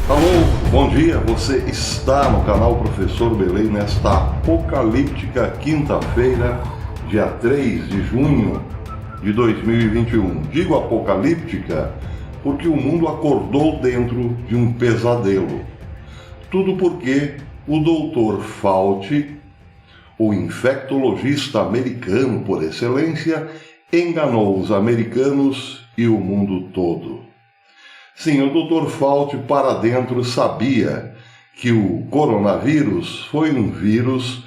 Alô, bom dia, você está no canal Professor Belém nesta apocalíptica quinta-feira, dia 3 de junho de 2021. Digo apocalíptica porque o mundo acordou dentro de um pesadelo. Tudo porque o Dr. Fauci, o infectologista americano por excelência, enganou os americanos e o mundo todo. Sim, o Dr. Fauci para dentro sabia que o coronavírus foi um vírus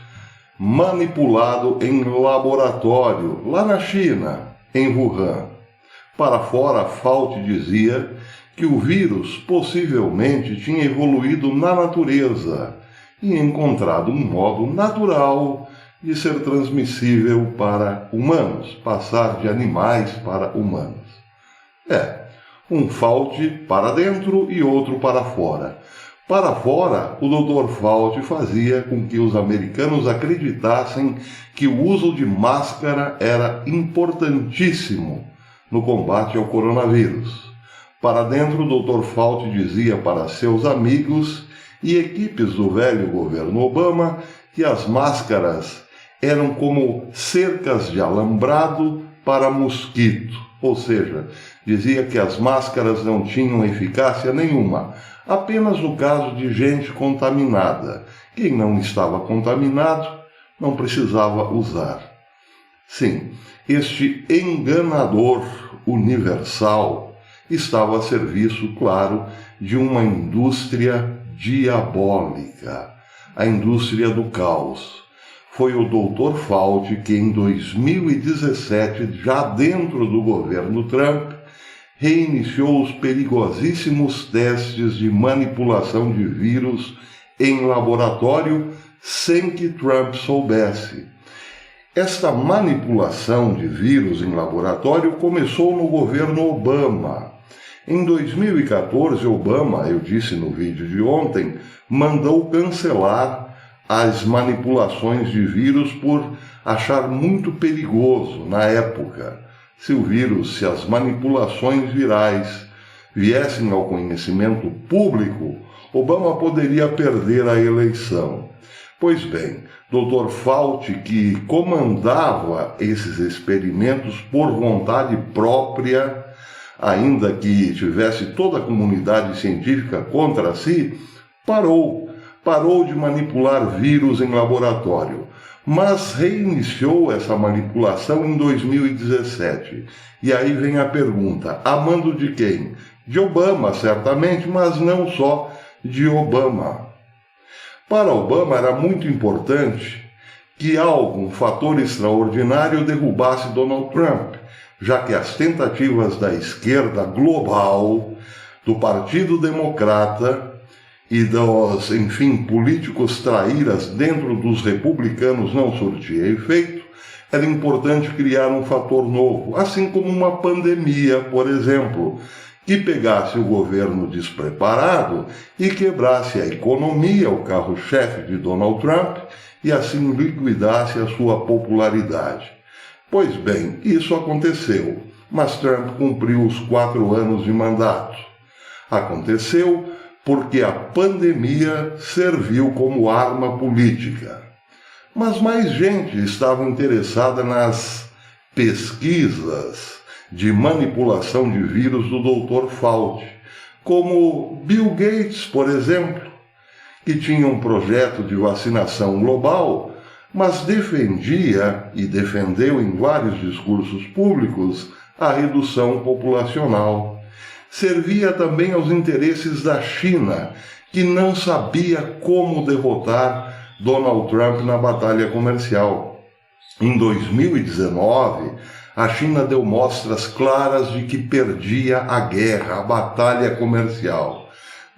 manipulado em laboratório, lá na China, em Wuhan. Para fora, Fauci dizia que o vírus possivelmente tinha evoluído na natureza e encontrado um modo natural de ser transmissível para humanos, passar de animais para humanos. Um Fauci para dentro e outro para fora. Para fora, o Dr. Fauci fazia com que os americanos acreditassem que o uso de máscara era importantíssimo no combate ao coronavírus. Para dentro, o Dr. Fauci dizia para seus amigos e equipes do velho governo Obama que as máscaras eram como cercas de alambrado para mosquito, ou seja, dizia que as máscaras não tinham eficácia nenhuma, apenas no caso de gente contaminada. Quem não estava contaminado não precisava usar. Sim, este enganador universal estava a serviço, claro, de uma indústria diabólica, a indústria do caos. Foi o Dr. Fauci que em 2017, já dentro do governo Trump, reiniciou os perigosíssimos testes de manipulação de vírus em laboratório sem que Trump soubesse. Esta manipulação de vírus em laboratório começou no governo Obama. Em 2014, Obama, eu disse no vídeo de ontem, mandou cancelar as manipulações de vírus por achar muito perigoso na época. Se as manipulações virais viessem ao conhecimento público, Obama poderia perder a eleição. Pois bem, Dr. Fauci, que comandava esses experimentos por vontade própria, ainda que tivesse toda a comunidade científica contra si, parou de manipular vírus em laboratório, mas reiniciou essa manipulação em 2017. E aí vem a pergunta, a mando de quem? De Obama, certamente, mas não só de Obama. Para Obama era muito importante que algo, um fator extraordinário, derrubasse Donald Trump, já que as tentativas da esquerda global, do Partido Democrata e dos, políticos traíras dentro dos republicanos não surtia efeito, era importante criar um fator novo, assim como uma pandemia, por exemplo, que pegasse o governo despreparado e quebrasse a economia, o carro-chefe de Donald Trump, e assim liquidasse a sua popularidade. Pois bem, isso aconteceu, mas Trump cumpriu os 4 anos de mandato. Aconteceu porque a pandemia serviu como arma política. Mas mais gente estava interessada nas pesquisas de manipulação de vírus do Dr. Fauci, como Bill Gates, por exemplo, que tinha um projeto de vacinação global, mas defendia e defendeu em vários discursos públicos a redução populacional. Servia também aos interesses da China, que não sabia como derrotar Donald Trump na batalha comercial. Em 2019, a China deu mostras claras de que perdia a guerra, a batalha comercial.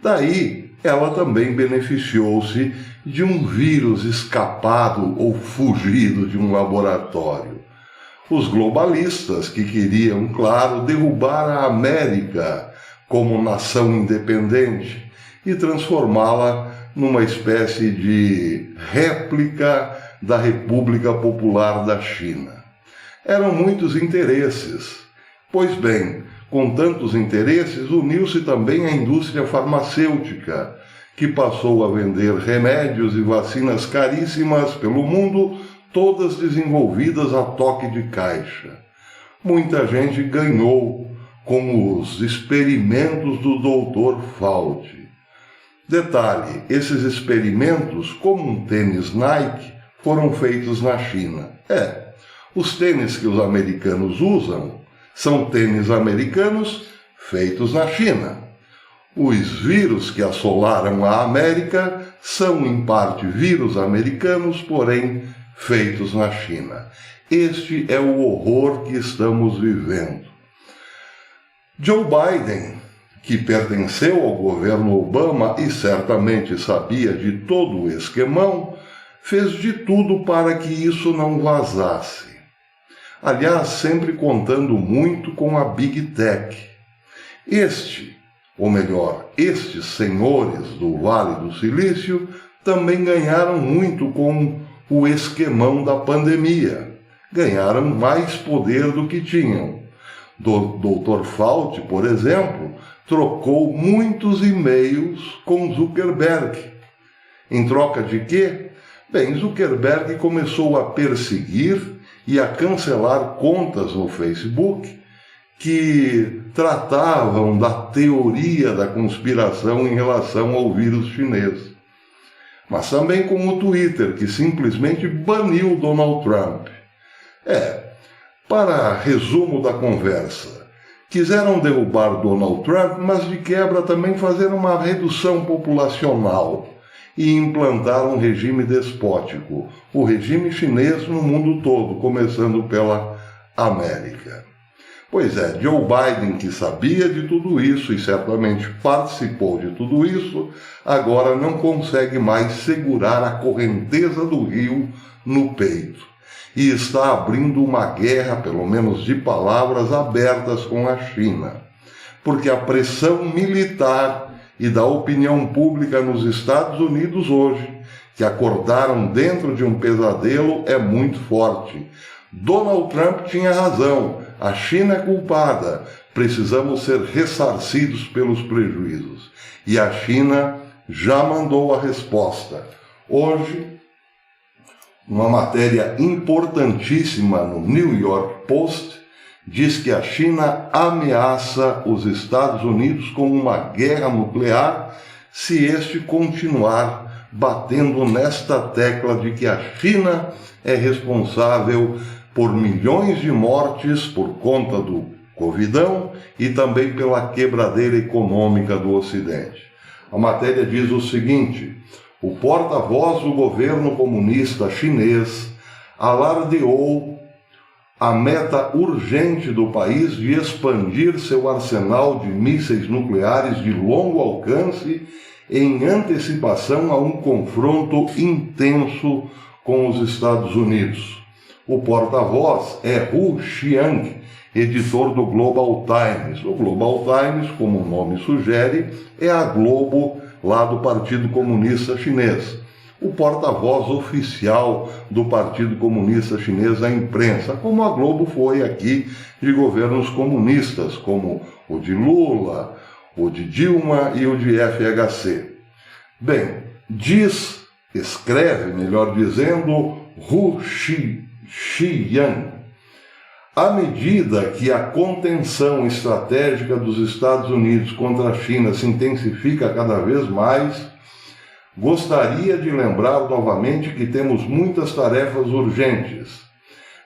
Daí, ela também beneficiou-se de um vírus escapado ou fugido de um laboratório. Os globalistas que queriam, claro, derrubar a América como nação independente e transformá-la numa espécie de réplica da República Popular da China. Eram muitos interesses. Pois bem, com tantos interesses, uniu-se também a indústria farmacêutica, que passou a vender remédios e vacinas caríssimas pelo mundo, todas desenvolvidas a toque de caixa. Muita gente ganhou, como os experimentos do Dr. Fauci. Detalhe, esses experimentos, como um tênis Nike, foram feitos na China. Os tênis que os americanos usam são tênis americanos feitos na China. Os vírus que assolaram a América são, em parte, vírus americanos, porém feitos na China. Este é o horror que estamos vivendo. Joe Biden, que pertenceu ao governo Obama e certamente sabia de todo o esquemão, fez de tudo para que isso não vazasse. Aliás, sempre contando muito com a Big Tech. Estes senhores do Vale do Silício também ganharam muito com o esquemão da pandemia. Ganharam mais poder do que tinham. Dr. Fauci, por exemplo, trocou muitos e-mails com Zuckerberg. Em troca de quê? Bem, Zuckerberg começou a perseguir e a cancelar contas no Facebook que tratavam da teoria da conspiração em relação ao vírus chinês. Mas também com o Twitter, que simplesmente baniu Donald Trump. Para resumo da conversa, quiseram derrubar Donald Trump, mas de quebra também fazer uma redução populacional e implantar um regime despótico, o regime chinês no mundo todo, começando pela América. Pois é, Joe Biden, que sabia de tudo isso e certamente participou de tudo isso, agora não consegue mais segurar a correnteza do rio no peito. E está abrindo uma guerra, pelo menos de palavras, abertas com a China. Porque a pressão militar e da opinião pública nos Estados Unidos hoje, que acordaram dentro de um pesadelo, é muito forte. Donald Trump tinha razão, a China é culpada, precisamos ser ressarcidos pelos prejuízos. E a China já mandou a resposta. Hoje, uma matéria importantíssima no New York Post diz que a China ameaça os Estados Unidos com uma guerra nuclear se este continuar batendo nesta tecla de que a China é responsável por milhões de mortes por conta do Covidão e também pela quebradeira econômica do Ocidente. A matéria diz o seguinte: o porta-voz do governo comunista chinês alardeou a meta urgente do país de expandir seu arsenal de mísseis nucleares de longo alcance em antecipação a um confronto intenso com os Estados Unidos. O porta-voz é Hu Xiang, editor do Global Times. O Global Times, como o nome sugere, é a Globo lá do Partido Comunista Chinês. O porta-voz oficial do Partido Comunista Chinês à imprensa, como a Globo foi aqui de governos comunistas, como o de Lula, o de Dilma e o de FHC. Bem, escreve, melhor dizendo, Hu Xiang. À medida que a contenção estratégica dos Estados Unidos contra a China se intensifica cada vez mais, gostaria de lembrar novamente que temos muitas tarefas urgentes,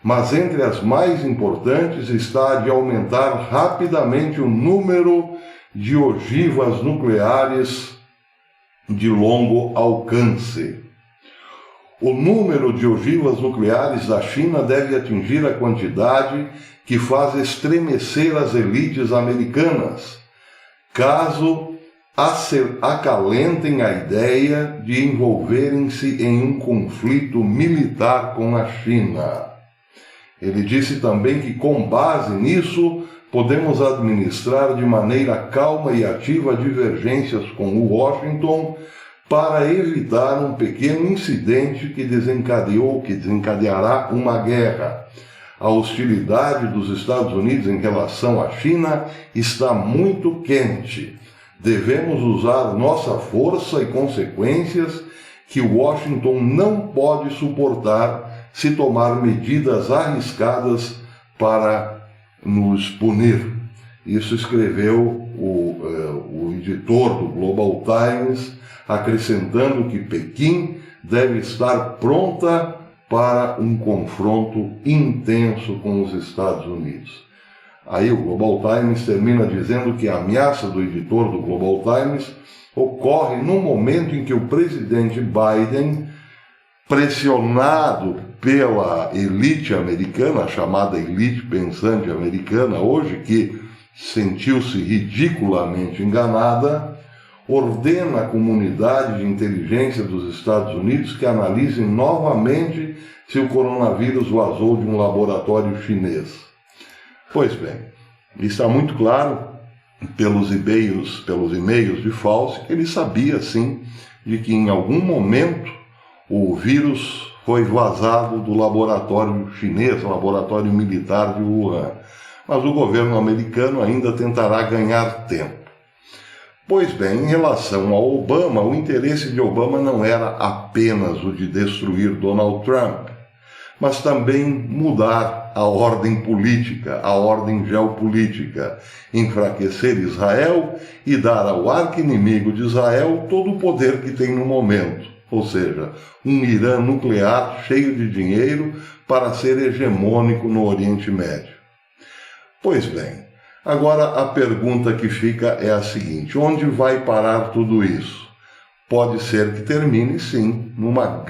mas entre as mais importantes está a de aumentar rapidamente o número de ogivas nucleares de longo alcance. O número de ogivas nucleares da China deve atingir a quantidade que faz estremecer as elites americanas, caso acalentem a ideia de envolverem-se em um conflito militar com a China. Ele disse também que, com base nisso, podemos administrar de maneira calma e ativa divergências com o Washington para evitar um pequeno incidente que desencadeará uma guerra. A hostilidade dos Estados Unidos em relação à China está muito quente. Devemos usar nossa força e consequências que Washington não pode suportar se tomar medidas arriscadas para nos punir. Isso escreveu o editor do Global Times, acrescentando que Pequim deve estar pronta para um confronto intenso com os Estados Unidos. Aí o Global Times termina dizendo que a ameaça do editor do Global Times ocorre no momento em que o presidente Biden, pressionado pela elite americana, a chamada elite pensante americana hoje, que sentiu-se ridiculamente enganada, ordena à comunidade de inteligência dos Estados Unidos que analise novamente se o coronavírus vazou de um laboratório chinês. Pois bem, está muito claro pelos e-mails de Fauci que ele sabia sim de que em algum momento o vírus foi vazado do laboratório chinês, laboratório militar de Wuhan. Mas o governo americano ainda tentará ganhar tempo. Pois bem, em relação a Obama, o interesse de Obama não era apenas o de destruir Donald Trump, mas também mudar a ordem política, a ordem geopolítica, enfraquecer Israel e dar ao arqui-inimigo de Israel todo o poder que tem no momento, ou seja, um Irã nuclear cheio de dinheiro para ser hegemônico no Oriente Médio. Pois bem, agora a pergunta que fica é a seguinte: onde vai parar tudo isso? Pode ser que termine, sim, numa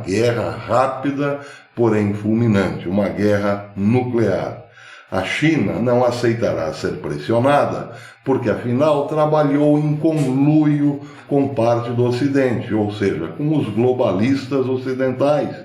guerra rápida, porém fulminante, uma guerra nuclear. A China não aceitará ser pressionada, porque afinal trabalhou em conluio com parte do Ocidente, ou seja, com os globalistas ocidentais,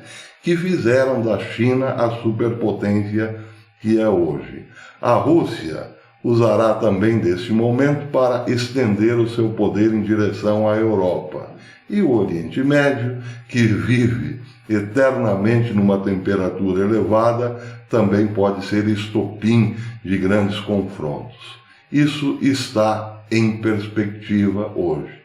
que fizeram da China a superpotência que é hoje. A Rússia usará também deste momento para estender o seu poder em direção à Europa. E o Oriente Médio, que vive eternamente numa temperatura elevada, também pode ser estopim de grandes confrontos. Isso está em perspectiva hoje.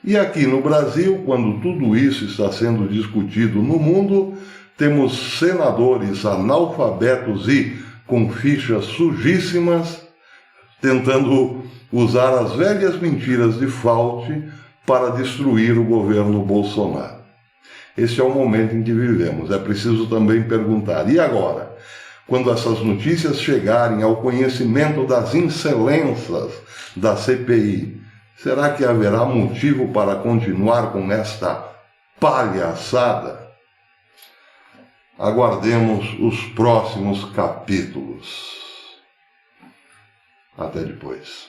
E aqui no Brasil, quando tudo isso está sendo discutido no mundo, temos senadores analfabetos e com fichas sujíssimas, tentando usar as velhas mentiras de Fauci para destruir o governo Bolsonaro. Esse é o momento em que vivemos. É preciso também perguntar: e agora? Quando essas notícias chegarem ao conhecimento das excelências da CPI, será que haverá motivo para continuar com esta palhaçada? Aguardemos os próximos capítulos. Até depois.